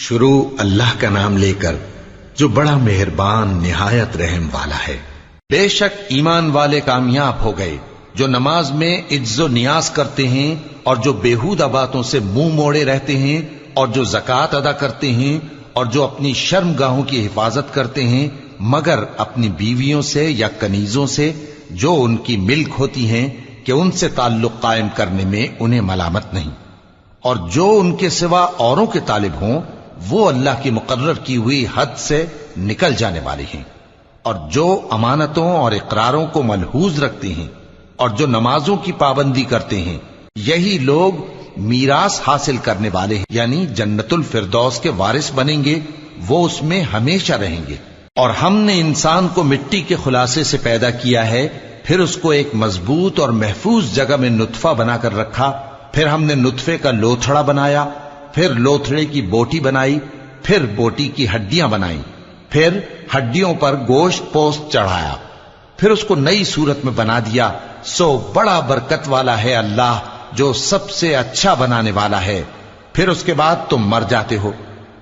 شروع اللہ کا نام لے کر جو بڑا مہربان نہایت رحم والا ہے۔ بے شک ایمان والے کامیاب ہو گئے جو نماز میں عجز و نیاز کرتے ہیں اور جو بیہودہ باتوں سے منہ موڑے رہتے ہیں اور جو زکوٰۃ ادا کرتے ہیں اور جو اپنی شرم گاہوں کی حفاظت کرتے ہیں مگر اپنی بیویوں سے یا کنیزوں سے جو ان کی ملک ہوتی ہیں کہ ان سے تعلق قائم کرنے میں انہیں ملامت نہیں، اور جو ان کے سوا اوروں کے طالب ہوں وہ اللہ کی مقرر کی ہوئی حد سے نکل جانے والے ہیں، اور جو امانتوں اور اقراروں کو ملحوظ رکھتے ہیں اور جو نمازوں کی پابندی کرتے ہیں یہی لوگ میراث حاصل کرنے والے ہیں، یعنی جنت الفردوس کے وارث بنیں گے، وہ اس میں ہمیشہ رہیں گے۔ اور ہم نے انسان کو مٹی کے خلاصے سے پیدا کیا ہے، پھر اس کو ایک مضبوط اور محفوظ جگہ میں نطفہ بنا کر رکھا، پھر ہم نے نطفے کا لوتھڑا بنایا، پھر لوتھڑے کی بوٹی بنائی، پھر بوٹی کی ہڈیاں بنائیں، پھر ہڈیوں پر گوشت پوست چڑھایا، پھر اس کو نئی صورت میں بنا دیا۔ سو بڑا برکت والا ہے اللہ جو سب سے اچھا بنانے والا ہے۔ پھر اس کے بعد تم مر جاتے ہو،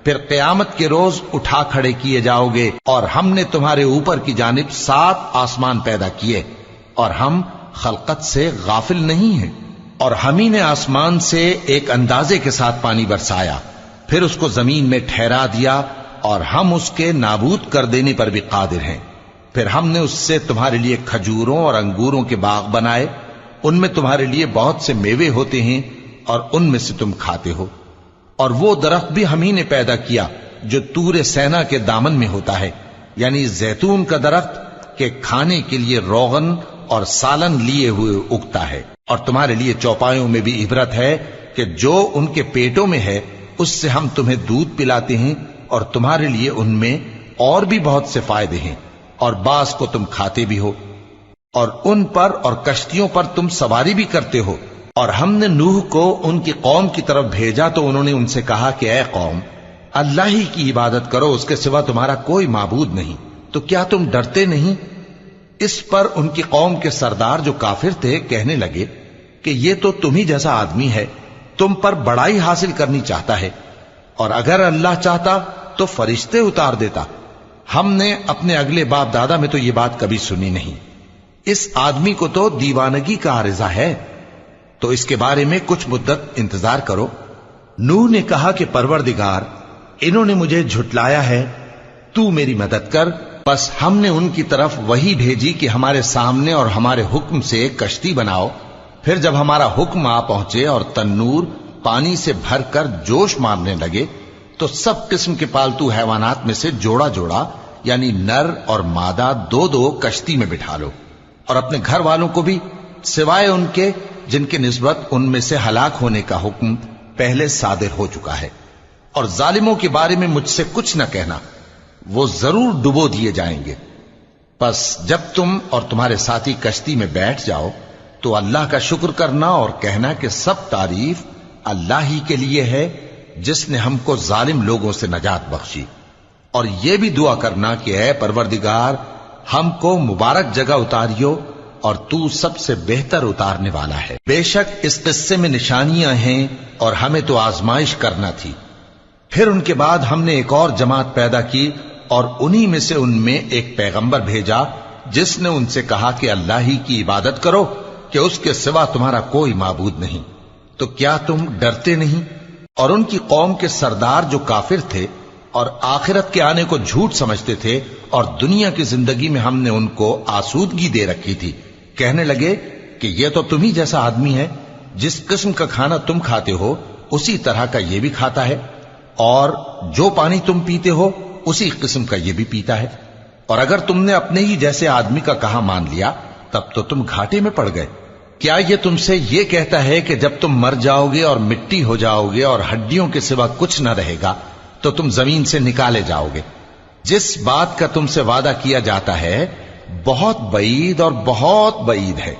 پھر قیامت کے روز اٹھا کھڑے کیے جاؤ گے، اور ہم نے تمہارے اوپر کی جانب 7 آسمان پیدا کیے، اور ہم خلقت سے غافل نہیں ہیں۔ اور ہم ہی نے آسمان سے ایک اندازے کے ساتھ پانی برسایا، پھر اس کو زمین میں ٹھہرا دیا، اور ہم اس کے نابود کر دینے پر بھی قادر ہیں۔ پھر ہم نے اس سے تمہارے لیے کھجوروں اور انگوروں کے باغ بنائے، ان میں تمہارے لیے بہت سے میوے ہوتے ہیں اور ان میں سے تم کھاتے ہو۔ اور وہ درخت بھی ہم ہی نے پیدا کیا جو طور سینا کے دامن میں ہوتا ہے، یعنی زیتون کا درخت کہ کھانے کے لیے روغن اور سالن لیے ہوئے اگتا ہے۔ اور تمہارے لیے چوپایوں میں بھی عبرت ہے کہ جو ان کے پیٹوں میں ہے اس سے ہم تمہیں دودھ پلاتے ہیں، اور تمہارے لیے ان میں اور بھی بہت سے فائدے ہیں، اور بعض کو تم کھاتے بھی ہو، اور ان پر اور کشتیوں پر تم سواری بھی کرتے ہو۔ اور ہم نے نوح کو ان کی قوم کی طرف بھیجا تو انہوں نے ان سے کہا کہ اے قوم، اللہ ہی کی عبادت کرو، اس کے سوا تمہارا کوئی معبود نہیں، تو کیا تم ڈرتے نہیں؟ اس پر ان کی قوم کے سردار جو کافر تھے کہنے لگے کہ یہ تو تم ہی جیسا آدمی ہے، تم پر بڑائی حاصل کرنی چاہتا ہے، اور اگر اللہ چاہتا تو فرشتے اتار دیتا۔ ہم نے اپنے اگلے باپ دادا میں تو یہ بات کبھی سنی نہیں، اس آدمی کو تو دیوانگی کا عارضہ ہے، تو اس کے بارے میں کچھ مدت انتظار کرو۔ نوح نے کہا کہ پروردگار، انہوں نے مجھے جھٹلایا ہے، تو میری مدد کر۔ بس ہم نے ان کی طرف وحی بھیجی کہ ہمارے سامنے اور ہمارے حکم سے ایک کشتی بناؤ۔ پھر جب ہمارا حکم آ پہنچے اور تنور پانی سے بھر کر جوش مارنے لگے تو سب قسم کے پالتو حیوانات میں سے جوڑا جوڑا یعنی نر اور مادہ 2 کشتی میں بٹھا لو، اور اپنے گھر والوں کو بھی سوائے ان کے جن کے نسبت ان میں سے ہلاک ہونے کا حکم پہلے صادر ہو چکا ہے۔ اور ظالموں کے بارے میں مجھ سے کچھ نہ کہنا، وہ ضرور ڈبو دیے جائیں گے۔ پس جب تم اور تمہارے ساتھی کشتی میں بیٹھ جاؤ تو اللہ کا شکر کرنا اور کہنا کہ سب تعریف اللہ ہی کے لیے ہے جس نے ہم کو ظالم لوگوں سے نجات بخشی۔ اور یہ بھی دعا کرنا کہ اے پروردگار، ہم کو مبارک جگہ اتاریو، اور تو سب سے بہتر اتارنے والا ہے۔ بے شک اس قصے میں نشانیاں ہیں اور ہمیں تو آزمائش کرنا تھی۔ پھر ان کے بعد ہم نے ایک اور جماعت پیدا کی، اور انہی میں سے ان میں ایک پیغمبر بھیجا جس نے ان سے کہا کہ اللہ ہی کی عبادت کرو کہ اس کے سوا تمہارا کوئی معبود نہیں، تو کیا تم ڈرتے نہیں؟ اور ان کی قوم کے سردار جو کافر تھے اور آخرت کے آنے کو جھوٹ سمجھتے تھے، اور دنیا کی زندگی میں ہم نے ان کو آسودگی دے رکھی تھی، کہنے لگے کہ یہ تو تم ہی جیسا آدمی ہے، جس قسم کا کھانا تم کھاتے ہو اسی طرح کا یہ بھی کھاتا ہے، اور جو پانی تم پیتے ہو اسی قسم کا یہ بھی پیتا ہے، اور اگر تم نے اپنے ہی جیسے آدمی کا کہا مان لیا تب تو تم گھاٹے میں پڑ گئے۔ کیا یہ تم سے یہ کہتا ہے کہ جب تم مر جاؤ گے اور مٹی ہو جاؤ گے اور ہڈیوں کے سوا کچھ نہ رہے گا تو تم زمین سے نکالے جاؤ گے؟ جس بات کا تم سے وعدہ کیا جاتا ہے بہت بعید اور بہت بعید ہے۔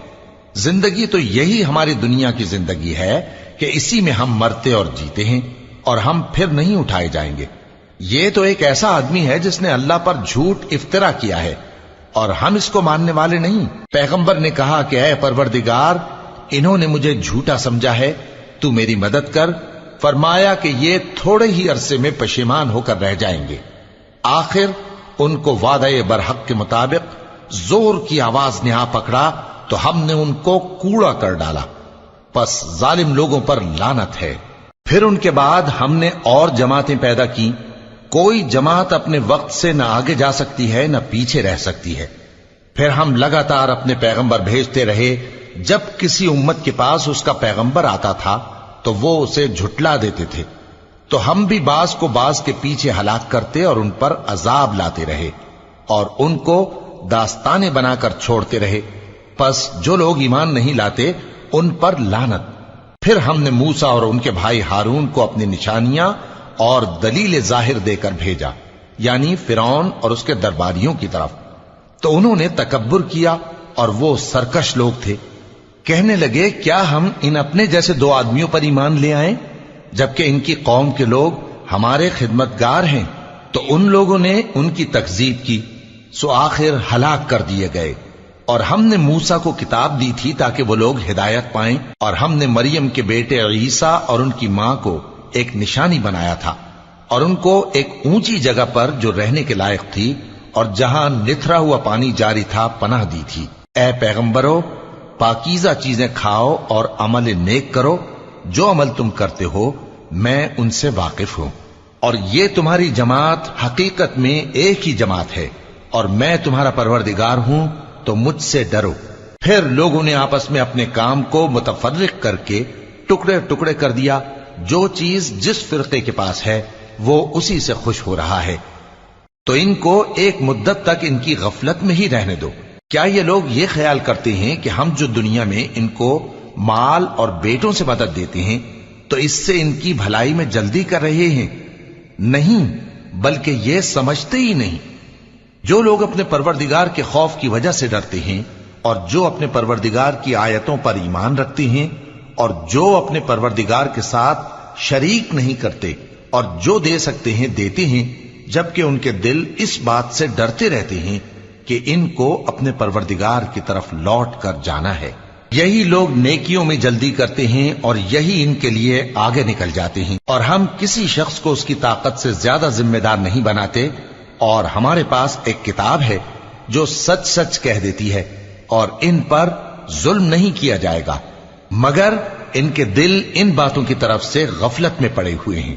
زندگی تو یہی ہماری دنیا کی زندگی ہے کہ اسی میں ہم مرتے اور جیتے ہیں، اور ہم پھر نہیں اٹھائے جائیں گے۔ یہ تو ایک ایسا آدمی ہے جس نے اللہ پر جھوٹ افطرا کیا ہے، اور ہم اس کو ماننے والے نہیں۔ پیغمبر نے کہا کہ اے پروردگار، انہوں نے مجھے جھوٹا سمجھا ہے، تو میری مدد کر، فرمایا کہ یہ تھوڑے ہی عرصے میں پشیمان ہو کر رہ جائیں گے۔ آخر ان کو وعدہ برحق کے مطابق زور کی آواز نے آ پکڑا تو ہم نے ان کو کوڑا کر ڈالا، پس ظالم لوگوں پر لعنت ہے۔ پھر ان کے بعد ہم نے اور جماعتیں پیدا کی، کوئی جماعت اپنے وقت سے نہ آگے جا سکتی ہے نہ پیچھے رہ سکتی ہے۔ پھر ہم لگاتار اپنے پیغمبر بھیجتے رہے، جب کسی امت کے پاس اس کا پیغمبر آتا تھا تو وہ اسے جھٹلا دیتے تھے، تو ہم بھی بعض کو بعض کے پیچھے ہلاک کرتے اور ان پر عذاب لاتے رہے اور ان کو داستانے بنا کر چھوڑتے رہے۔ پس جو لوگ ایمان نہیں لاتے ان پر لعنت۔ پھر ہم نے موسیٰ اور ان کے بھائی ہارون کو اپنی نشانیاں اور دلیل ظاہر دے کر بھیجا، یعنی فرعون اور اس کے درباریوں کی طرف، تو انہوں نے تکبر کیا اور وہ سرکش لوگ تھے۔ کہنے لگے کیا ہم ان اپنے جیسے دو آدمیوں پر ایمان لے آئیں جبکہ ان کی قوم کے لوگ ہمارے خدمتگار ہیں؟ تو ان لوگوں نے ان کی تکذیب کی، سو آخر ہلاک کر دیے گئے۔ اور ہم نے موسیٰ کو کتاب دی تھی تاکہ وہ لوگ ہدایت پائیں، اور ہم نے مریم کے بیٹے عیسیٰ اور ان کی ماں کو ایک نشانی بنایا تھا اور ان کو ایک اونچی جگہ پر جو رہنے کے لائق تھی اور جہاں نتھرا ہوا پانی جاری تھا پناہ دی تھی۔ اے پیغمبرو، پاکیزہ چیزیں کھاؤ اور عمل نیک کرو، جو عمل تم کرتے ہو میں ان سے واقف ہوں، اور یہ تمہاری جماعت حقیقت میں ایک ہی جماعت ہے، اور میں تمہارا پروردگار ہوں تو مجھ سے ڈرو۔ پھر لوگوں نے آپس میں اپنے کام کو متفرق کر کے ٹکڑے ٹکڑے کر دیا، جو چیز جس فرقے کے پاس ہے وہ اسی سے خوش ہو رہا ہے، تو ان کو ایک مدت تک ان کی غفلت میں ہی رہنے دو۔ کیا یہ لوگ یہ خیال کرتے ہیں کہ ہم جو دنیا میں ان کو مال اور بیٹوں سے مدد دیتے ہیں تو اس سے ان کی بھلائی میں جلدی کر رہے ہیں؟ نہیں، بلکہ یہ سمجھتے ہی نہیں۔ جو لوگ اپنے پروردگار کے خوف کی وجہ سے ڈرتے ہیں اور جو اپنے پروردگار کی آیتوں پر ایمان رکھتے ہیں اور جو اپنے پروردگار کے ساتھ شریک نہیں کرتے اور جو دے سکتے ہیں دیتے ہیں، جبکہ ان کے دل اس بات سے ڈرتے رہتے ہیں کہ ان کو اپنے پروردگار کی طرف لوٹ کر جانا ہے، یہی لوگ نیکیوں میں جلدی کرتے ہیں اور یہی ان کے لیے آگے نکل جاتے ہیں۔ اور ہم کسی شخص کو اس کی طاقت سے زیادہ ذمہ دار نہیں بناتے، اور ہمارے پاس ایک کتاب ہے جو سچ سچ کہہ دیتی ہے، اور ان پر ظلم نہیں کیا جائے گا، مگر ان کے دل ان باتوں کی طرف سے غفلت میں پڑے ہوئے ہیں۔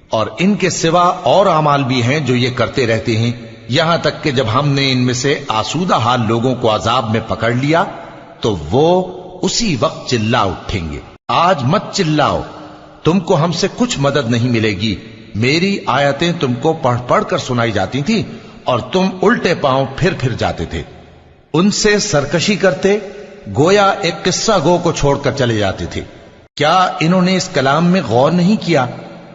اور ان کے سوا اور اعمال بھی ہیں جو یہ کرتے رہتے ہیں، یہاں تک کہ جب ہم نے ان میں سے آسودہ حال لوگوں کو عذاب میں پکڑ لیا تو وہ اسی وقت چلا اٹھیں گے۔ آج مت چلاؤ، تم کو ہم سے کچھ مدد نہیں ملے گی، میری آیتیں تم کو پڑھ پڑھ کر سنائی جاتی تھی اور تم الٹے پاؤں پھر پھر جاتے تھے۔ ان سے سرکشی کرتے، گویا ایک قصہ گو کو چھوڑ کر چلے جاتے تھے۔ کیا انہوں نے اس کلام میں غور نہیں کیا،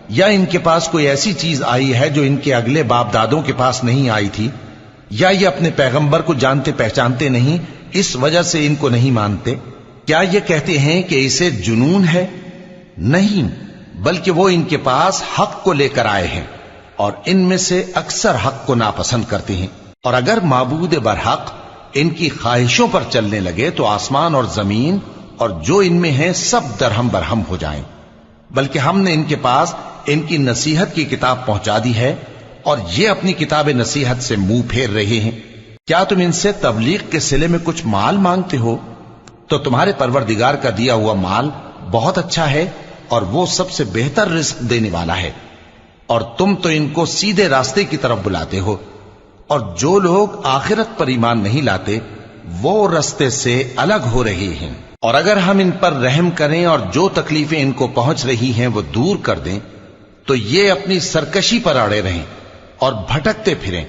یا ان کے پاس کوئی ایسی چیز آئی ہے جو ان کے اگلے باپ دادوں کے پاس نہیں آئی تھی، یا یہ اپنے پیغمبر کو جانتے پہچانتے نہیں اس وجہ سے ان کو نہیں مانتے؟ کیا یہ کہتے ہیں کہ اسے جنون ہے؟ نہیں، بلکہ وہ ان کے پاس حق کو لے کر آئے ہیں، اور ان میں سے اکثر حق کو ناپسند کرتے ہیں۔ اور اگر معبود برحق ان کی خواہشوں پر چلنے لگے تو آسمان اور زمین اور جو ان میں ہیں سب درہم برہم ہو جائیں۔ بلکہ ہم نے ان کے پاس ان کی نصیحت کی کتاب پہنچا دی ہے، اور یہ اپنی کتاب نصیحت سے منہ پھیر رہے ہیں۔ کیا تم ان سے تبلیغ کے صلے میں کچھ مال مانگتے ہو؟ تو تمہارے پروردگار کا دیا ہوا مال بہت اچھا ہے، اور وہ سب سے بہتر رزق دینے والا ہے، اور تم تو ان کو سیدھے راستے کی طرف بلاتے ہو۔ اور جو لوگ آخرت پر ایمان نہیں لاتے وہ راستے سے الگ ہو رہے ہیں۔ اور اگر ہم ان پر رحم کریں اور جو تکلیفیں ان کو پہنچ رہی ہیں وہ دور کر دیں تو یہ اپنی سرکشی پر اڑے رہیں اور بھٹکتے پھریں۔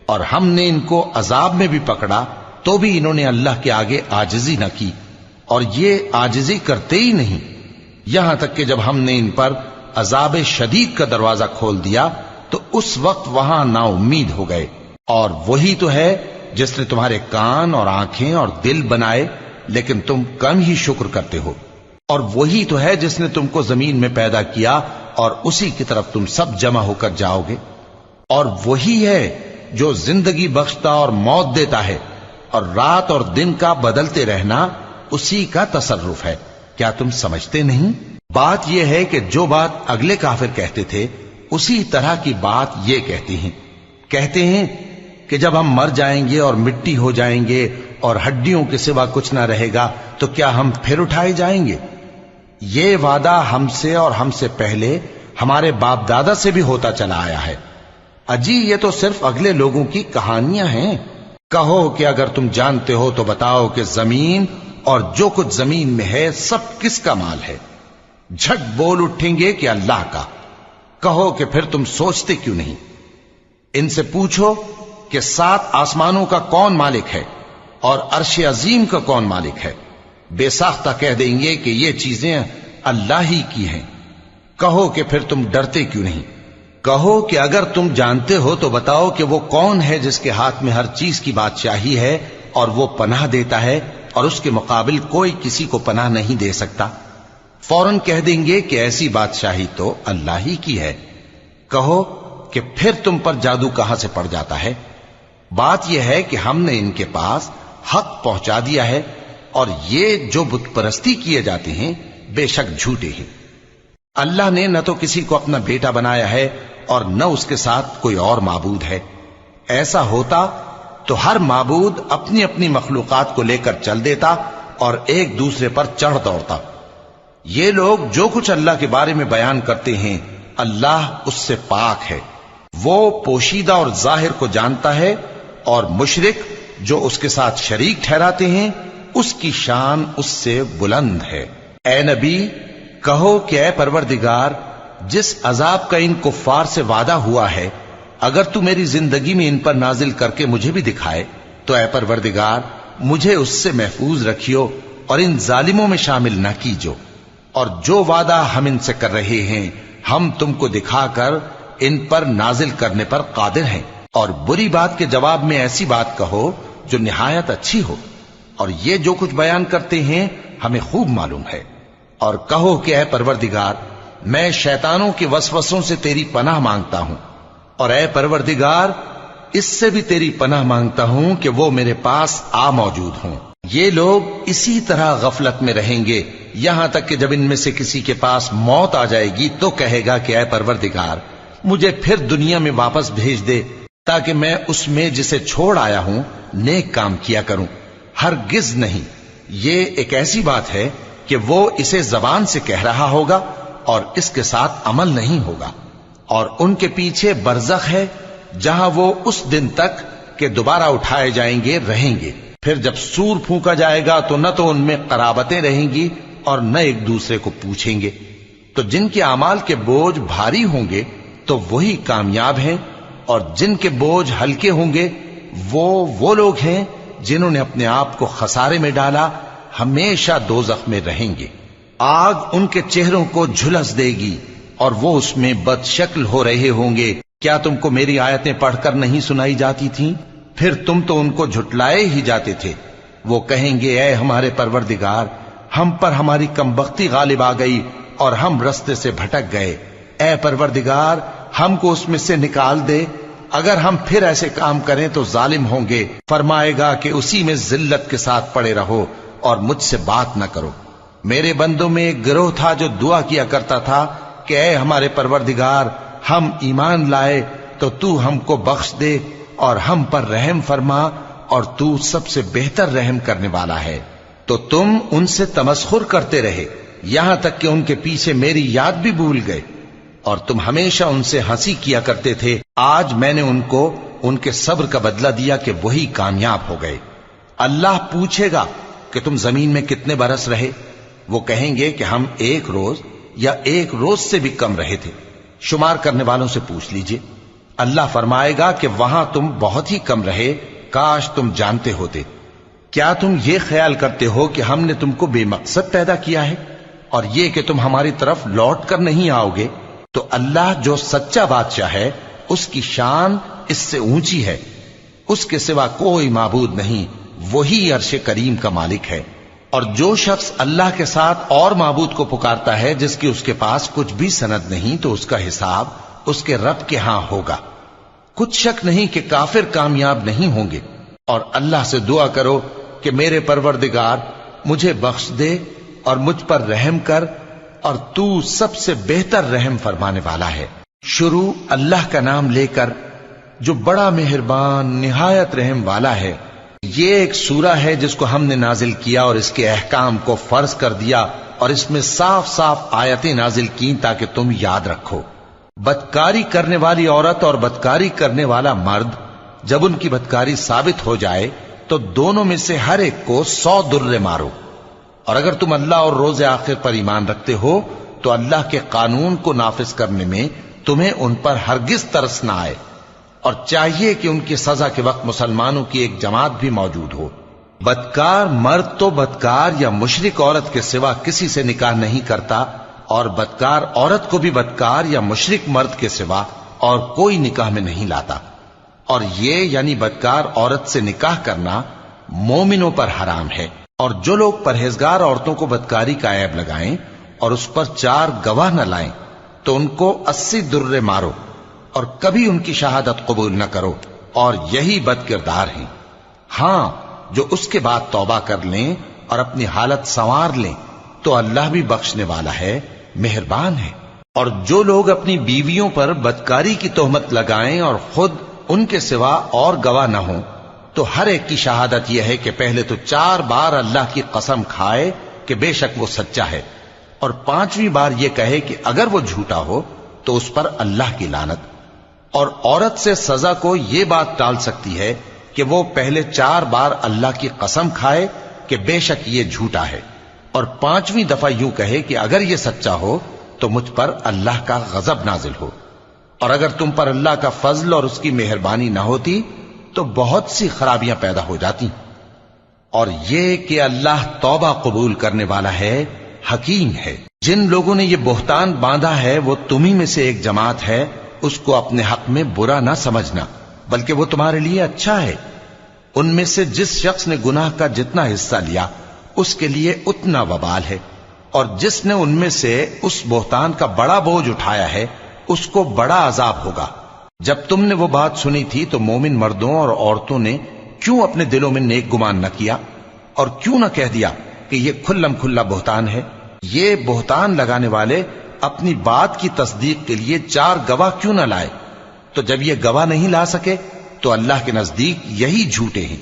اور ہم نے ان کو عذاب میں بھی پکڑا تو بھی انہوں نے اللہ کے آگے عاجزی نہ کی، اور یہ عاجزی کرتے ہی نہیں، یہاں تک کہ جب ہم نے ان پر عذاب شدید کا دروازہ کھول دیا تو اس وقت وہاں نا امید ہو گئے۔ اور وہی تو ہے جس نے تمہارے کان اور آنکھیں اور دل بنائے، لیکن تم کم ہی شکر کرتے ہو۔ اور وہی تو ہے جس نے تم کو زمین میں پیدا کیا اور اسی کی طرف تم سب جمع ہو کر جاؤ گے۔ اور وہی ہے جو زندگی بخشتا اور موت دیتا ہے، اور رات اور دن کا بدلتے رہنا اسی کا تصرف ہے۔ کیا تم سمجھتے نہیں؟ بات یہ ہے کہ جو بات اگلے کافر کہتے تھے اسی طرح کی بات یہ کہتے ہیں کہ جب ہم مر جائیں گے اور مٹی ہو جائیں گے اور ہڈیوں کے سوا کچھ نہ رہے گا تو کیا ہم پھر اٹھائے جائیں گے؟ یہ وعدہ ہم سے اور ہم سے پہلے ہمارے باپ دادا سے بھی ہوتا چلا آیا ہے۔ اجی یہ تو صرف اگلے لوگوں کی کہانیاں ہیں۔ کہو کہ اگر تم جانتے ہو تو بتاؤ کہ زمین اور جو کچھ زمین میں ہے سب کس کا مال ہے؟ جھٹ بول اٹھیں گے کہ اللہ کا۔ کہو کہ پھر تم سوچتے کیوں نہیں؟ ان سے پوچھو کہ 7 آسمانوں کا کون مالک ہے اور عرش عظیم کا کون مالک ہے؟ بے ساختہ کہہ دیں گے کہ یہ چیزیں اللہ ہی کی ہیں۔ کہو کہ پھر تم ڈرتے کیوں نہیں؟ کہو کہ اگر تم جانتے ہو تو بتاؤ کہ وہ کون ہے جس کے ہاتھ میں ہر چیز کی بادشاہی ہے اور وہ پناہ دیتا ہے اور اس کے مقابل کوئی کسی کو پناہ نہیں دے سکتا؟ فوراً کہہ دیں گے کہ ایسی بادشاہی تو اللہ ہی کی ہے۔ کہو کہ پھر تم پر جادو کہاں سے پڑ جاتا ہے؟ بات یہ ہے کہ ہم نے ان کے پاس حق پہنچا دیا ہے اور یہ جو بت پرستی کیے جاتے ہیں بے شک جھوٹے ہیں۔ اللہ نے نہ تو کسی کو اپنا بیٹا بنایا ہے اور نہ اس کے ساتھ کوئی اور معبود ہے۔ ایسا ہوتا تو ہر معبود اپنی اپنی مخلوقات کو لے کر چل دیتا اور ایک دوسرے پر چڑھ دوڑتا۔ یہ لوگ جو کچھ اللہ کے بارے میں بیان کرتے ہیں اللہ اس سے پاک ہے، وہ پوشیدہ اور ظاہر کو جانتا ہے، اور مشرک جو اس کے ساتھ شریک ٹھہراتے ہیں اس کی شان اس سے بلند ہے۔ اے نبی کہو کہ اے پروردگار، جس عذاب کا ان کفار سے وعدہ ہوا ہے اگر تو میری زندگی میں ان پر نازل کر کے مجھے بھی دکھائے تو اے پروردگار مجھے اس سے محفوظ رکھیو اور ان ظالموں میں شامل نہ کیجو، اور جو وعدہ ہم ان سے کر رہے ہیں ہم تم کو دکھا کر ان پر نازل کرنے پر قادر ہیں، اور بری بات کے جواب میں ایسی بات کہو جو نہایت اچھی ہو، اور یہ جو کچھ بیان کرتے ہیں ہمیں خوب معلوم ہے۔ اور کہو کہ اے پروردگار میں شیطانوں کے وسوسوں سے تیری پناہ مانگتا ہوں، اور اے پروردگار اس سے بھی تیری پناہ مانگتا ہوں کہ وہ میرے پاس آ موجود ہوں۔ یہ لوگ اسی طرح غفلت میں رہیں گے یہاں تک کہ جب ان میں سے کسی کے پاس موت آ جائے گی تو کہے گا کہ اے پروردگار مجھے پھر دنیا میں واپس بھیج دے تاکہ میں اس میں جسے چھوڑ آیا ہوں نیک کام کیا کروں۔ ہرگز نہیں، یہ ایک ایسی بات ہے کہ وہ اسے زبان سے کہہ رہا ہوگا اور اس کے ساتھ عمل نہیں ہوگا، اور ان کے پیچھے برزخ ہے جہاں وہ اس دن تک کہ دوبارہ اٹھائے جائیں گے رہیں گے۔ پھر جب سور پھونکا جائے گا تو نہ تو ان میں قرابتیں رہیں گی اور نہ ایک دوسرے کو پوچھیں گے۔ تو جن کے اعمال کے بوجھ بھاری ہوں گے تو وہی کامیاب ہیں، اور جن کے بوجھ ہلکے ہوں گے وہ لوگ ہیں جنہوں نے اپنے آپ کو خسارے میں ڈالا، ہمیشہ دوزخ میں رہیں گے۔ آگ ان کے چہروں کو جھلس دے گی اور وہ اس میں بد شکل ہو رہے ہوں گے۔ کیا تم کو میری آیتیں پڑھ کر نہیں سنائی جاتی تھیں؟ پھر تم تو ان کو جھٹلائے ہی جاتے تھے۔ وہ کہیں گے اے ہمارے پروردگار ہم پر ہماری کمبختی غالب آ گئی اور ہم رستے سے بھٹک گئے، اے پروردگار ہم کو اس میں سے نکال دے، اگر ہم پھر ایسے کام کریں تو ظالم ہوں گے۔ فرمائے گا کہ اسی میں ذلت کے ساتھ پڑے رہو اور مجھ سے بات نہ کرو۔ میرے بندوں میں ایک گروہ تھا جو دعا کیا کرتا تھا کہ اے ہمارے پروردگار ہم ایمان لائے تو تو ہم کو بخش دے اور ہم پر رحم فرما، اور تو سب سے بہتر رحم کرنے والا ہے۔ تو تم ان سے تمسخر کرتے رہے یہاں تک کہ ان کے پیچھے میری یاد بھی بھول گئے، اور تم ہمیشہ ان سے ہنسی کیا کرتے تھے۔ آج میں نے ان کو ان کے صبر کا بدلہ دیا کہ وہی کامیاب ہو گئے۔ اللہ پوچھے گا کہ تم زمین میں کتنے برس رہے؟ وہ کہیں گے کہ ہم 1 روز یا 1 روز سے بھی کم رہے تھے۔ شمار کرنے والوں سے پوچھ لیجئے۔ اللہ فرمائے گا کہ وہاں تم بہت ہی کم رہے، کاش تم جانتے ہوتے۔ کیا تم یہ خیال کرتے ہو کہ ہم نے تم کو بے مقصد پیدا کیا ہے اور یہ کہ تم ہماری طرف لوٹ کر نہیں آؤ گے؟ تو اللہ جو سچا بادشاہ ہے اس کی شان اس سے اونچی ہے، اس کے سوا کوئی معبود نہیں، وہی عرش کریم کا مالک ہے۔ اور جو شخص اللہ کے ساتھ اور معبود کو پکارتا ہے جس کی اس کے پاس کچھ بھی سند نہیں تو اس کا حساب اس کے رب کے ہاں ہوگا۔ کچھ شک نہیں کہ کافر کامیاب نہیں ہوں گے، اور اللہ سے دعا کرو کہ میرے پروردگار مجھے بخش دے اور مجھ پر رحم کر، اور تو سب سے بہتر رحم فرمانے والا ہے۔ شروع اللہ کا نام لے کر جو بڑا مہربان نہایت رحم والا ہے۔ یہ ایک سورہ ہے جس کو ہم نے نازل کیا اور اس کے احکام کو فرض کر دیا اور اس میں صاف صاف آیتیں نازل کی تاکہ تم یاد رکھو۔ بدکاری کرنے والی عورت اور بدکاری کرنے والا مرد جب ان کی بدکاری ثابت ہو جائے تو دونوں میں سے ہر ایک کو 100 درے مارو، اور اگر تم اللہ اور روز آخر پر ایمان رکھتے ہو تو اللہ کے قانون کو نافذ کرنے میں تمہیں ان پر ہرگز ترس نہ آئے، اور چاہیے کہ ان کی سزا کے وقت مسلمانوں کی ایک جماعت بھی موجود ہو۔ بدکار مرد تو بدکار یا مشرک عورت کے سوا کسی سے نکاح نہیں کرتا، اور بدکار عورت کو بھی بدکار یا مشرک مرد کے سوا اور کوئی نکاح میں نہیں لاتا، اور یہ یعنی بدکار عورت سے نکاح کرنا مومنوں پر حرام ہے۔ اور جو لوگ پرہیزگار عورتوں کو بدکاری کا عیب لگائیں اور اس پر 4 گواہ نہ لائیں تو ان کو 80 درے مارو، اور کبھی ان کی شہادت قبول نہ کرو، اور یہی بد کردار ہیں۔ ہاں، جو اس کے بعد توبہ کر لیں اور اپنی حالت سنوار لیں تو اللہ بھی بخشنے والا ہے، مہربان ہے۔ اور جو لوگ اپنی بیویوں پر بدکاری کی تہمت لگائیں اور خود ان کے سوا اور گواہ نہ ہوں تو ہر ایک کی شہادت یہ ہے کہ پہلے تو 4 بار اللہ کی قسم کھائے کہ بے شک وہ سچا ہے، اور 5ویں بار یہ کہے کہ اگر وہ جھوٹا ہو تو اس پر اللہ کی لعنت۔ اور عورت سے سزا کو یہ بات ٹال سکتی ہے کہ وہ پہلے 4 بار اللہ کی قسم کھائے کہ بے شک یہ جھوٹا ہے، اور 5ویں دفعہ یوں کہے کہ اگر یہ سچا ہو تو مجھ پر اللہ کا غضب نازل ہو۔ اور اگر تم پر اللہ کا فضل اور اس کی مہربانی نہ ہوتی تو بہت سی خرابیاں پیدا ہو جاتی۔ اور یہ کہ اللہ توبہ قبول کرنے والا ہے، حکیم ہے۔ جن لوگوں نے یہ بہتان باندھا ہے وہ تمہیں میں سے ایک جماعت ہے، اس کو اپنے حق میں برا نہ سمجھنا، بلکہ وہ تمہارے لیے اچھا ہے۔ ان میں سے جس شخص نے گناہ کا جتنا حصہ لیا اس کے لیے اتنا وبال ہے، اور جس نے ان میں سے اس بہتان کا بڑا بوجھ اٹھایا ہے اس کو بڑا عذاب ہوگا۔ جب تم نے وہ بات سنی تھی تو مومن مردوں اور عورتوں نے کیوں اپنے دلوں میں نیک گمان نہ کیا، اور کیوں نہ کہہ دیا کہ یہ کھلم کھلا بہتان ہے؟ یہ بہتان لگانے والے اپنی بات کی تصدیق کے لیے 4 گواہ کیوں نہ لائے؟ تو جب یہ گواہ نہیں لا سکے تو اللہ کے نزدیک یہی جھوٹے ہیں۔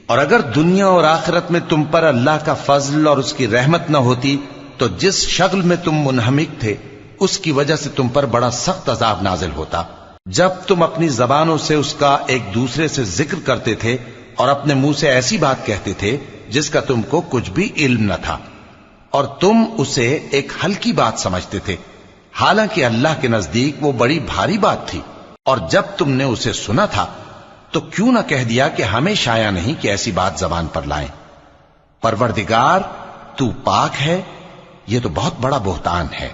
اور اگر دنیا اور آخرت میں تم پر اللہ کا فضل اور اس کی رحمت نہ ہوتی تو جس شغل میں تم منہمک تھے اس کی وجہ سے تم پر بڑا سخت عذاب نازل ہوتا، جب تم اپنی زبانوں سے اس کا ایک دوسرے سے ذکر کرتے تھے اور اپنے منہ سے ایسی بات کہتے تھے جس کا تم کو کچھ بھی علم نہ تھا، اور تم اسے ایک ہلکی بات سمجھتے تھے، حالانکہ اللہ کے نزدیک وہ بڑی بھاری بات تھی۔ اور جب تم نے اسے سنا تھا تو کیوں نہ کہہ دیا کہ ہمیں شایع نہیں کہ ایسی بات زبان پر لائیں؟ پروردگار تو پاک ہے، یہ تو بہت بڑا بہتان ہے۔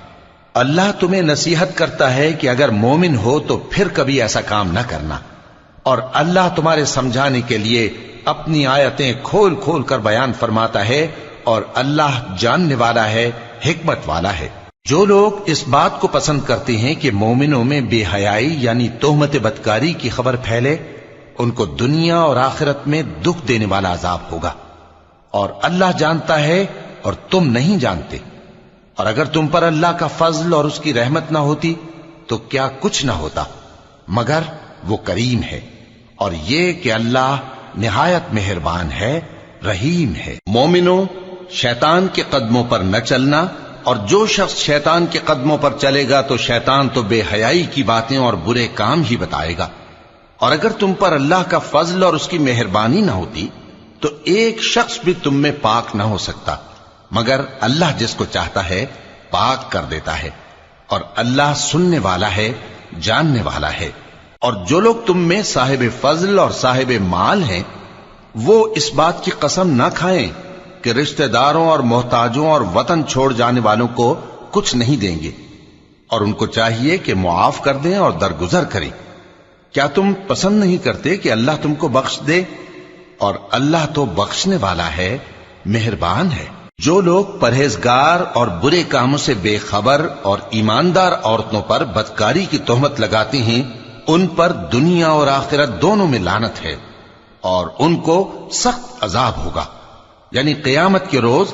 اللہ تمہیں نصیحت کرتا ہے کہ اگر مومن ہو تو پھر کبھی ایسا کام نہ کرنا، اور اللہ تمہارے سمجھانے کے لیے اپنی آیتیں کھول کھول کر بیان فرماتا ہے، اور اللہ جاننے والا ہے، حکمت والا ہے۔ جو لوگ اس بات کو پسند کرتے ہیں کہ مومنوں میں بے حیائی یعنی تہمت بدکاری کی خبر پھیلے، ان کو دنیا اور آخرت میں دکھ دینے والا عذاب ہوگا، اور اللہ جانتا ہے اور تم نہیں جانتے۔ اور اگر تم پر اللہ کا فضل اور اس کی رحمت نہ ہوتی تو کیا کچھ نہ ہوتا، مگر وہ کریم ہے، اور یہ کہ اللہ نہایت مہربان ہے، رحیم ہے۔ مومنوں، شیطان کے قدموں پر نہ چلنا، اور جو شخص شیطان کے قدموں پر چلے گا تو شیطان تو بے حیائی کی باتیں اور برے کام ہی بتائے گا۔ اور اگر تم پر اللہ کا فضل اور اس کی مہربانی نہ ہوتی تو ایک شخص بھی تم میں پاک نہ ہو سکتا، مگر اللہ جس کو چاہتا ہے پاک کر دیتا ہے، اور اللہ سننے والا ہے، جاننے والا ہے۔ اور جو لوگ تم میں صاحب فضل اور صاحب مال ہیں وہ اس بات کی قسم نہ کھائیں کہ رشتہ داروں اور محتاجوں اور وطن چھوڑ جانے والوں کو کچھ نہیں دیں گے، اور ان کو چاہیے کہ معاف کر دیں اور درگزر کریں۔ کیا تم پسند نہیں کرتے کہ اللہ تم کو بخش دے؟ اور اللہ تو بخشنے والا ہے، مہربان ہے۔ جو لوگ پرہیزگار اور برے کاموں سے بے خبر اور ایماندار عورتوں پر بدکاری کی تہمت لگاتے ہیں ان پر دنیا اور آخرت دونوں میں لعنت ہے، اور ان کو سخت عذاب ہوگا۔ یعنی قیامت کے روز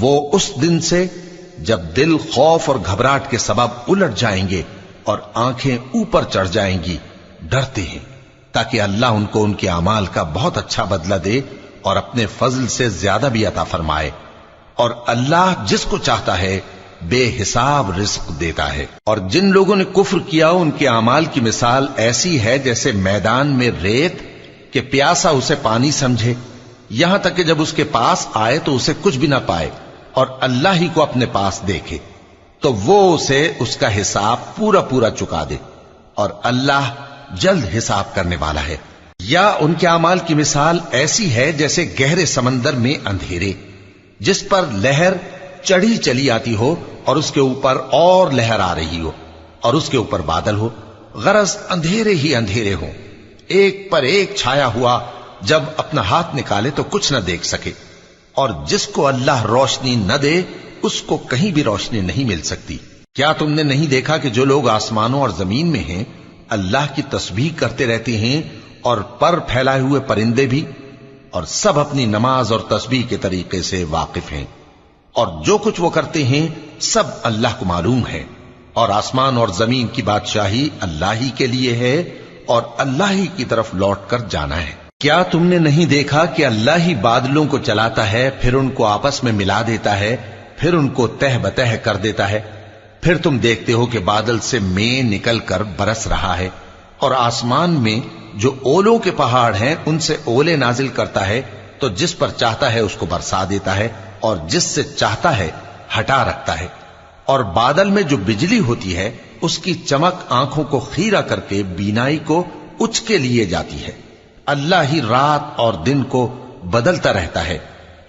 وہ اس دن سے جب دل خوف اور گھبراہٹ کے سبب الٹ جائیں گے اور آنکھیں اوپر چڑھ جائیں گی ڈرتے ہیں، تاکہ اللہ ان کو ان کے اعمال کا بہت اچھا بدلہ دے اور اپنے فضل سے زیادہ بھی عطا فرمائے، اور اللہ جس کو چاہتا ہے بے حساب رزق دیتا ہے۔ اور جن لوگوں نے کفر کیا ان کے اعمال کی مثال ایسی ہے جیسے میدان میں ریت کہ پیاسا اسے پانی سمجھے، یہاں تک کہ جب اس کے پاس آئے تو اسے کچھ بھی نہ پائے اور اللہ ہی کو اپنے پاس دیکھے تو وہ اسے اس کا حساب پورا پورا چکا دے، اور اللہ جلد حساب کرنے والا ہے۔ یا ان کے اعمال کی مثال ایسی ہے جیسے گہرے سمندر میں اندھیرے جس پر لہر چڑھی چلی آتی ہو اور اس کے اوپر اور لہر آ رہی ہو اور اس کے اوپر بادل ہو، غرض اندھیرے ہی اندھیرے ہوں، ایک پر ایک چھایا ہوا، جب اپنا ہاتھ نکالے تو کچھ نہ دیکھ سکے، اور جس کو اللہ روشنی نہ دے اس کو کہیں بھی روشنی نہیں مل سکتی۔ کیا تم نے نہیں دیکھا کہ جو لوگ آسمانوں اور زمین میں ہیں اللہ کی تسبیح کرتے رہتے ہیں، اور پر پھیلائے ہوئے پرندے بھی، اور سب اپنی نماز اور تسبیح کے طریقے سے واقف ہیں، اور جو کچھ وہ کرتے ہیں سب اللہ کو معلوم ہے، اور آسمان اور زمین کی بادشاہی اللہ ہی کے لیے ہے اور اللہ ہی کی طرف لوٹ کر جانا ہے۔ کیا تم نے نہیں دیکھا کہ اللہ ہی بادلوں کو چلاتا ہے، پھر ان کو آپس میں ملا دیتا ہے، پھر ان کو تہ بتہ کر دیتا ہے، پھر تم دیکھتے ہو کہ بادل سے مے نکل کر برس رہا ہے، اور آسمان میں جو اولوں کے پہاڑ ہیں ان سے اولے نازل کرتا ہے، تو جس پر چاہتا ہے اس کو برسا دیتا ہے اور جس سے چاہتا ہے ہٹا رکھتا ہے، اور بادل میں جو بجلی ہوتی ہے اس کی چمک آنکھوں کو خیرہ کر کے بینائی کو اچکے لیے جاتی ہے۔ اللہ ہی رات اور دن کو بدلتا رہتا ہے،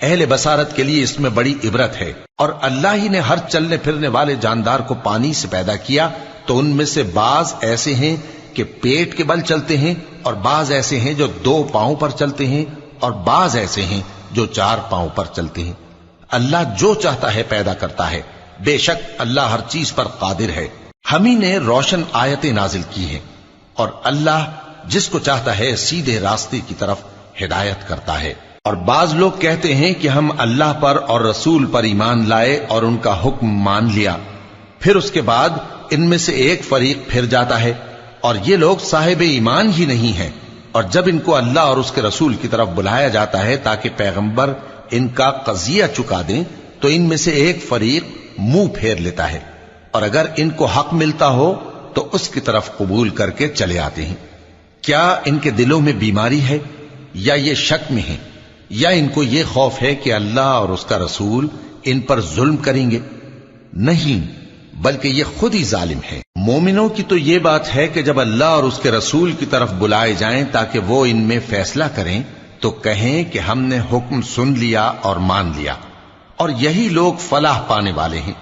اہل بصارت کے لیے اس میں بڑی عبرت ہے۔ اور اللہ ہی نے ہر چلنے پھرنے والے جاندار کو پانی سے پیدا کیا، تو ان میں سے بعض ایسے ہیں کہ پیٹ کے بل چلتے ہیں، اور بعض ایسے ہیں جو 2 پاؤں پر چلتے ہیں، اور بعض ایسے ہیں جو 4 پاؤں پر چلتے ہیں۔ اللہ جو چاہتا ہے پیدا کرتا ہے، بے شک اللہ ہر چیز پر قادر ہے۔ ہم ہی نے روشن آیتیں نازل کی ہیں، اور اللہ جس کو چاہتا ہے سیدھے راستے کی طرف ہدایت کرتا ہے۔ اور بعض لوگ کہتے ہیں کہ ہم اللہ پر اور رسول پر ایمان لائے اور ان کا حکم مان لیا، پھر اس کے بعد ان میں سے ایک فریق پھر جاتا ہے، اور یہ لوگ صاحب ایمان ہی نہیں ہیں، اور جب ان کو اللہ اور اس کے رسول کی طرف بلایا جاتا ہے تاکہ پیغمبر ان کا قضیہ چکا دیں، تو ان میں سے ایک فریق منہ پھیر لیتا ہے، اور اگر ان کو حق ملتا ہو تو اس کی طرف قبول کر کے چلے آتے ہیں۔ کیا ان کے دلوں میں بیماری ہے، یا یہ شک میں ہیں، یا ان کو یہ خوف ہے کہ اللہ اور اس کا رسول ان پر ظلم کریں گے؟ نہیں، بلکہ یہ خود ہی ظالم ہے۔ مومنوں کی تو یہ بات ہے کہ جب اللہ اور اس کے رسول کی طرف بلائے جائیں تاکہ وہ ان میں فیصلہ کریں تو کہیں کہ ہم نے حکم سن لیا اور مان لیا، اور یہی لوگ فلاح پانے والے ہیں۔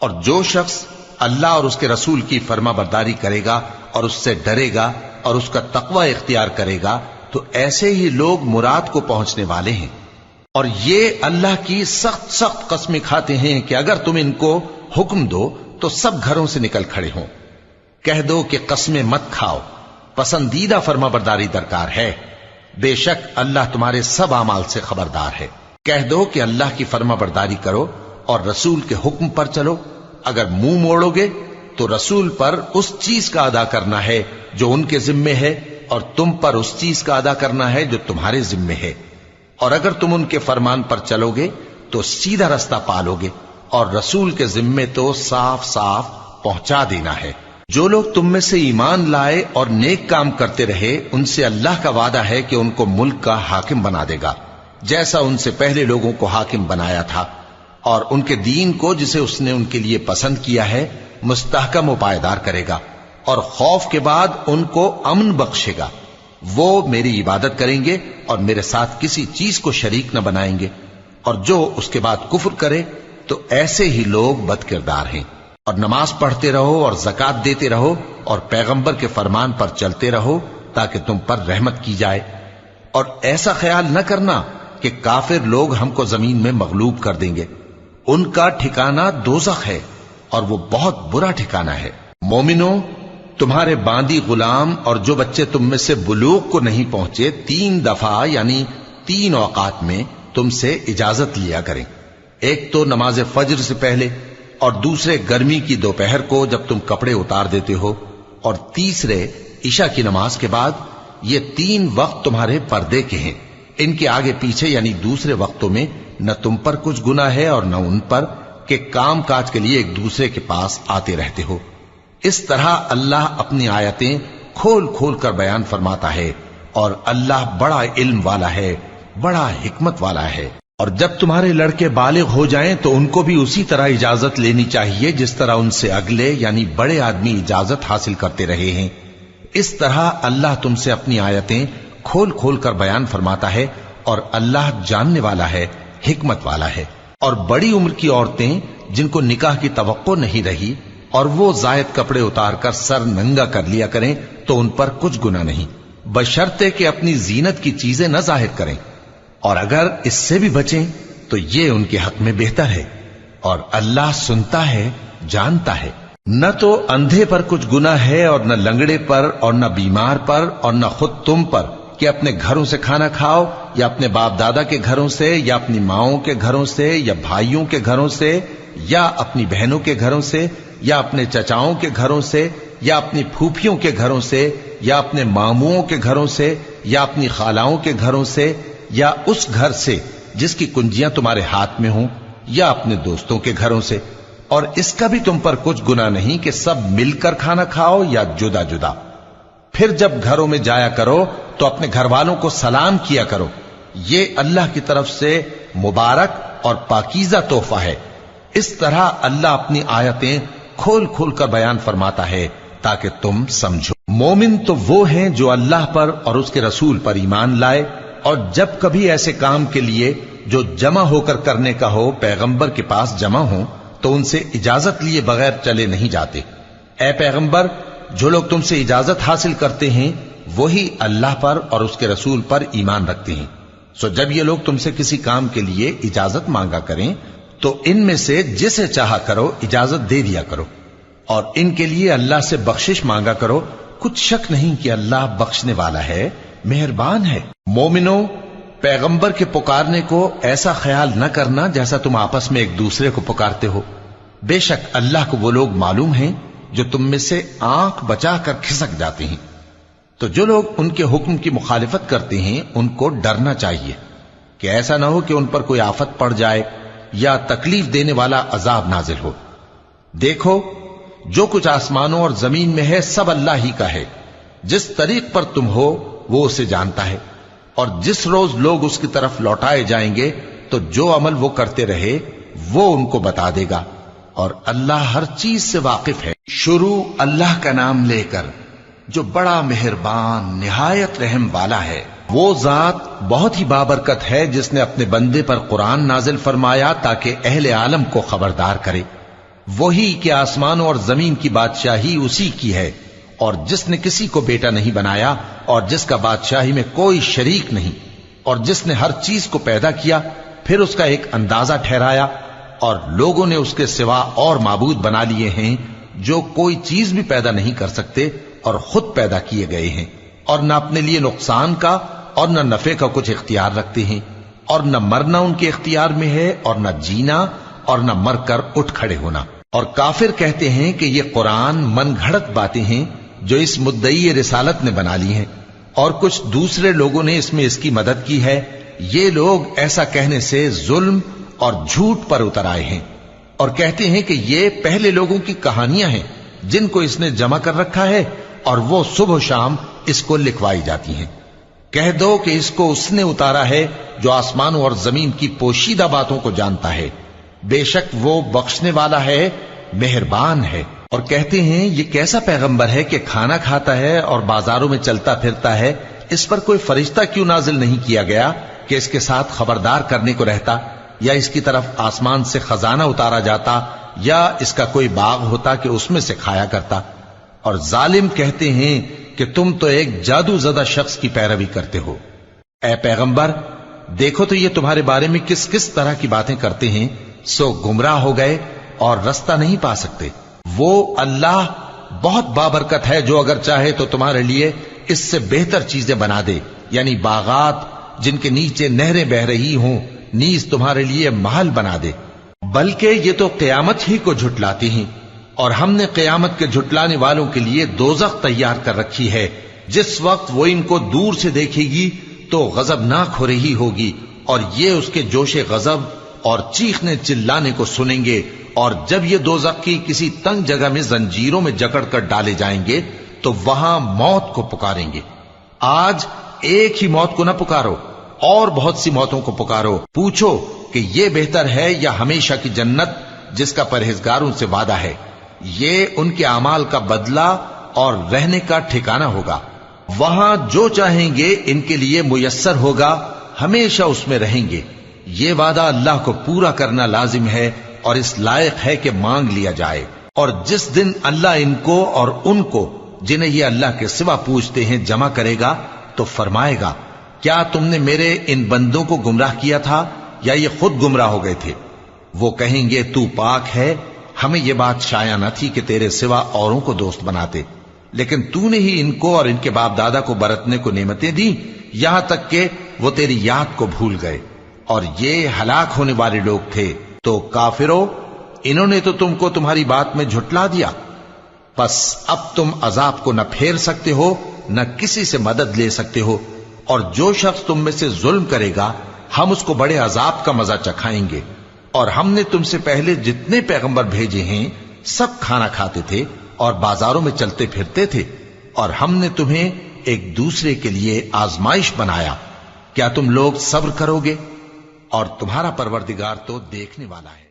اور جو شخص اللہ اور اس کے رسول کی فرما برداری کرے گا اور اس سے ڈرے گا اور اس کا تقوی اختیار کرے گا تو ایسے ہی لوگ مراد کو پہنچنے والے ہیں۔ اور یہ اللہ کی سخت سخت قسمیں کھاتے ہیں کہ اگر تم ان کو حکم دو تو سب گھروں سے نکل کھڑے ہوں۔ کہہ دو کہ قسمیں مت کھاؤ، پسندیدہ فرما برداری درکار ہے، بے شک اللہ تمہارے سب اعمال سے خبردار ہے۔ کہہ دو کہ اللہ کی فرما برداری کرو اور رسول کے حکم پر چلو، اگر منہ موڑو گے تو رسول پر اس چیز کا ادا کرنا ہے جو ان کے ذمے ہے، اور تم پر اس چیز کا ادا کرنا ہے جو تمہارے ذمے ہے، اور اگر تم ان کے فرمان پر چلو گے تو سیدھا رستہ پالو گے، اور رسول کے ذمے تو صاف صاف پہنچا دینا ہے۔ جو لوگ تم میں سے ایمان لائے اور نیک کام کرتے رہے ان سے اللہ کا وعدہ ہے کہ ان کو ملک کا حاکم بنا دے گا، جیسا ان سے پہلے لوگوں کو حاکم بنایا تھا، اور ان کے دین کو جسے اس نے ان کے لیے پسند کیا ہے مستحکم و پائیدار کرے گا، اور خوف کے بعد ان کو امن بخشے گا۔ وہ میری عبادت کریں گے اور میرے ساتھ کسی چیز کو شریک نہ بنائیں گے، اور جو اس کے بعد کفر کرے تو ایسے ہی لوگ بد کردار ہیں۔ اور نماز پڑھتے رہو اور زکوٰۃ دیتے رہو اور پیغمبر کے فرمان پر چلتے رہو تاکہ تم پر رحمت کی جائے، اور ایسا خیال نہ کرنا کہ کافر لوگ ہم کو زمین میں مغلوب کر دیں گے، ان کا ٹھکانہ دوزخ ہے اور وہ بہت برا ٹھکانہ ہے۔ مومنوں، تمہارے باندی غلام اور جو بچے تم میں سے بلوغ کو نہیں پہنچے 3 دفعہ یعنی 3 اوقات میں تم سے اجازت لیا کریں۔ ایک تو نماز فجر سے پہلے، اور دوسرے گرمی کی دوپہر کو جب تم کپڑے اتار دیتے ہو، اور تیسرے عشاء کی نماز کے بعد۔ یہ 3 وقت تمہارے پردے کے ہیں، ان کے آگے پیچھے یعنی دوسرے وقتوں میں نہ تم پر کچھ گناہ ہے اور نہ ان پر، کہ کام کاج کے لیے ایک دوسرے کے پاس آتے رہتے ہو۔ اس طرح اللہ اپنی آیتیں کھول کھول کر بیان فرماتا ہے، اور اللہ بڑا علم والا ہے، بڑا حکمت والا ہے۔ اور جب تمہارے لڑکے بالغ ہو جائیں تو ان کو بھی اسی طرح اجازت لینی چاہیے جس طرح ان سے اگلے یعنی بڑے آدمی اجازت حاصل کرتے رہے ہیں۔ اس طرح اللہ تم سے اپنی آیتیں کھول کھول کر بیان فرماتا ہے، اور اللہ جاننے والا ہے، حکمت والا ہے۔ اور بڑی عمر کی عورتیں جن کو نکاح کی توقع نہیں رہی اور وہ زائد کپڑے اتار کر سر ننگا کر لیا کریں تو ان پر کچھ گناہ نہیں، بشرطے کہ اپنی زینت کی چیزیں نہ ظاہر کریں، اور اگر اس سے بھی بچیں تو یہ ان کے حق میں بہتر ہے، اور اللہ سنتا ہے، جانتا ہے۔ نہ تو اندھے پر کچھ گناہ ہے اور نہ لنگڑے پر اور نہ بیمار پر اور نہ خود تم پر کہ اپنے گھروں سے کھانا کھاؤ، یا اپنے باپ دادا کے گھروں سے، یا اپنی ماؤں کے گھروں سے، یا بھائیوں کے گھروں سے، یا اپنی بہنوں کے گھروں سے، یا اپنے چچاؤں کے گھروں سے، یا اپنی پھوپھیوں کے گھروں سے، یا اپنے ماموؤں کے گھروں سے، یا اپنی خالاؤں کے گھروں سے، یا اس گھر سے جس کی کنجیاں تمہارے ہاتھ میں ہوں، یا اپنے دوستوں کے گھروں سے۔ اور اس کا بھی تم پر کچھ گناہ نہیں کہ سب مل کر کھانا کھاؤ یا جدا جدا۔ پھر جب گھروں میں جایا کرو تو اپنے گھر والوں کو سلام کیا کرو، یہ اللہ کی طرف سے مبارک اور پاکیزہ تحفہ ہے۔ اس طرح اللہ اپنی آیتیں کھول کھول کر بیان فرماتا ہے تاکہ تم سمجھو۔ مومن تو وہ ہیں جو اللہ پر اور اس کے رسول پر ایمان لائے، اور جب کبھی ایسے کام کے لیے جو جمع ہو کر کرنے کا ہو پیغمبر کے پاس جمع ہوں تو ان سے اجازت لیے بغیر چلے نہیں جاتے۔ اے پیغمبر، جو لوگ تم سے اجازت حاصل کرتے ہیں وہی اللہ پر اور اس کے رسول پر ایمان رکھتے ہیں، سو جب یہ لوگ تم سے کسی کام کے لیے اجازت مانگا کریں تو ان میں سے جسے چاہا کرو اجازت دے دیا کرو، اور ان کے لیے اللہ سے بخشش مانگا کرو، کچھ شک نہیں کہ اللہ بخشنے والا ہے، مہربان ہے۔ مومنو، پیغمبر کے پکارنے کو ایسا خیال نہ کرنا جیسا تم آپس میں ایک دوسرے کو پکارتے ہو، بے شک اللہ کو وہ لوگ معلوم ہیں جو تم میں سے آنکھ بچا کر کھسک جاتے ہیں۔ تو جو لوگ ان کے حکم کی مخالفت کرتے ہیں ان کو ڈرنا چاہیے کہ ایسا نہ ہو کہ ان پر کوئی آفت پڑ جائے یا تکلیف دینے والا عذاب نازل ہو۔ دیکھو، جو کچھ آسمانوں اور زمین میں ہے سب اللہ ہی کا ہے، جس طریق پر تم ہو وہ اسے جانتا ہے، اور جس روز لوگ اس کی طرف لوٹائے جائیں گے تو جو عمل وہ کرتے رہے وہ ان کو بتا دے گا، اور اللہ ہر چیز سے واقف ہے۔ شروع اللہ کا نام لے کر جو بڑا مہربان نہایت رحم والا ہے۔ وہ ذات بہت ہی بابرکت ہے جس نے اپنے بندے پر قرآن نازل فرمایا تاکہ اہل عالم کو خبردار کرے۔ وہی کہ آسمانوں اور زمین کی بادشاہی اسی کی ہے، اور جس نے کسی کو بیٹا نہیں بنایا اور جس کا بادشاہی میں کوئی شریک نہیں، اور جس نے ہر چیز کو پیدا کیا پھر اس کا ایک اندازہ ٹھہرایا، اور لوگوں نے اس کے سوا اور معبود بنا لیے ہیں جو کوئی چیز بھی پیدا نہیں کر سکتے اور خود پیدا کیے گئے ہیں، اور نہ اپنے لیے نقصان کا اور نہ نفع کا کچھ اختیار رکھتے ہیں، اور نہ مرنا ان کے اختیار میں ہے اور نہ جینا اور نہ مر کر اٹھ کھڑے ہونا۔ اور کافر کہتے ہیں کہ یہ قرآن من گھڑت باتیں ہیں جو اس مدعی رسالت نے بنا لی ہیں، اور کچھ دوسرے لوگوں نے اس میں اس کی مدد کی ہے۔ یہ لوگ ایسا کہنے سے ظلم اور جھوٹ پر اتر آئے ہیں، اور کہتے ہیں کہ یہ پہلے لوگوں کی کہانیاں ہیں جن کو اس نے جمع کر رکھا ہے اور وہ صبح و شام اس کو لکھوائی جاتی ہیں۔ کہہ دو کہ اس کو اس نے اتارا ہے جو آسمانوں اور زمین کی پوشیدہ باتوں کو جانتا ہے، بے شک وہ بخشنے والا ہے، مہربان ہے۔ اور کہتے ہیں یہ کیسا پیغمبر ہے کہ کھانا کھاتا ہے اور بازاروں میں چلتا پھرتا ہے، اس پر کوئی فرشتہ کیوں نازل نہیں کیا گیا کہ اس کے ساتھ خبردار کرنے کو رہتا، یا اس کی طرف آسمان سے خزانہ اتارا جاتا، یا اس کا کوئی باغ ہوتا کہ اس میں سے کھایا کرتا۔ اور ظالم کہتے ہیں کہ تم تو ایک جادو زدہ شخص کی پیروی کرتے ہو۔ اے پیغمبر، دیکھو تو یہ تمہارے بارے میں کس کس طرح کی باتیں کرتے ہیں، سو گمراہ ہو گئے اور رستہ نہیں پا سکتے۔ وہ اللہ بہت بابرکت ہے جو اگر چاہے تو تمہارے لیے اس سے بہتر چیزیں بنا دے، یعنی باغات جن کے نیچے نہریں بہ رہی ہوں، نیز تمہارے لیے محل بنا دے، بلکہ یہ تو قیامت ہی کو جھٹلاتی ہیں، اور ہم نے قیامت کے جھٹلانے والوں کے لیے دوزخ تیار کر رکھی ہے، جس وقت وہ ان کو دور سے دیکھے گی تو غضبناک ہو رہی ہوگی، اور یہ اس کے جوش غضب اور چیخنے چلانے کو سنیں گے، اور جب یہ دوزخ کی کسی تنگ جگہ میں زنجیروں میں جکڑ کر ڈالے جائیں گے تو وہاں موت کو پکاریں گے۔ آج ایک ہی موت کو نہ پکارو، اور بہت سی موتوں کو پکارو، پوچھو کہ یہ بہتر ہے یا ہمیشہ کی جنت جس کا پرہیزگاروں سے وعدہ ہے، یہ ان کے اعمال کا بدلہ اور رہنے کا ٹھکانہ ہوگا، وہاں جو چاہیں گے ان کے لیے میسر ہوگا، ہمیشہ اس میں رہیں گے۔ یہ وعدہ اللہ کو پورا کرنا لازم ہے اور اس لائق ہے کہ مانگ لیا جائے۔ اور جس دن اللہ ان کو اور ان کو جنہیں یہ اللہ کے سوا پوچھتے ہیں جمع کرے گا تو فرمائے گا، کیا تم نے میرے ان بندوں کو گمراہ کیا تھا یا یہ خود گمراہ ہو گئے تھے؟ وہ کہیں گے تو پاک ہے، ہمیں یہ بات شایع نہ تھی کہ تیرے سوا اوروں کو دوست بناتے، لیکن تو نے ہی ان کو اور ان کے باپ دادا کو برتنے کو نعمتیں دی، یہاں تک کہ وہ تیری یاد کو بھول گئے، اور یہ ہلاک ہونے والے لوگ تھے۔ تو کافرو، انہوں نے تو تم کو تمہاری بات میں جھٹلا دیا، پس اب تم عذاب کو نہ پھیر سکتے ہو نہ کسی سے مدد لے سکتے ہو، اور جو شخص تم میں سے ظلم کرے گا ہم اس کو بڑے عذاب کا مزہ چکھائیں گے۔ اور ہم نے تم سے پہلے جتنے پیغمبر بھیجے ہیں سب کھانا کھاتے تھے اور بازاروں میں چلتے پھرتے تھے، اور ہم نے تمہیں ایک دوسرے کے لیے آزمائش بنایا، کیا تم لوگ صبر کرو گے؟ اور تمہارا پروردگار تو دیکھنے والا ہے۔